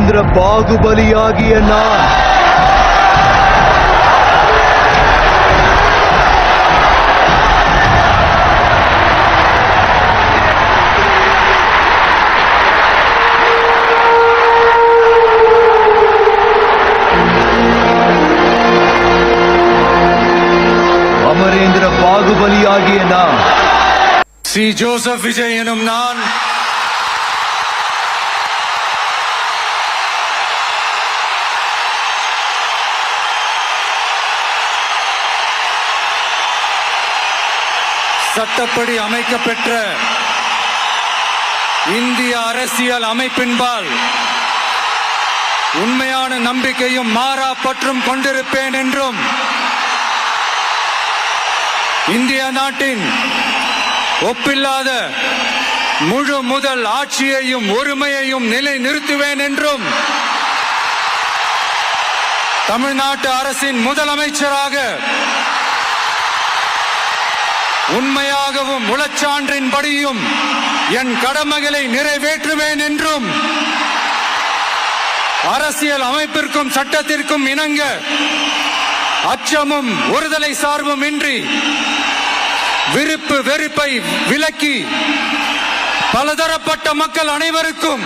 அமரேந்திர பாகுபலியாகிய நான் அமரேந்திர பாகுபலியாகிய நான் C Joseph Vijay எனும் நான் சட்டப்படி அமைக்கப்பெற்ற இந்திய அரசியல் அமைப்பின்பால் உண்மையான நம்பிக்கையும் மாறா பற்றும் கொண்டிருப்பேன் என்றும் இந்திய நாட்டின் ஒப்பில்லாத முழு முதல் ஆட்சியையும் ஒருமையையும் நிலை நிறுத்துவேன் என்றும் தமிழ்நாட்டு அரசின் முதலமைச்சராக உண்மையாகவும் உளச்சான்றின்படியும் என் கடமைகளை நிறைவேற்றுவேன் என்றும் அரசியல் அமைப்பிற்கும் சட்டத்திற்கும் இணங்க அச்சமும் ஒருதலை சார்பும் இன்றி விருப்பு வெறுப்பை விலக்கி பலதரப்பட்ட மக்கள் அனைவருக்கும்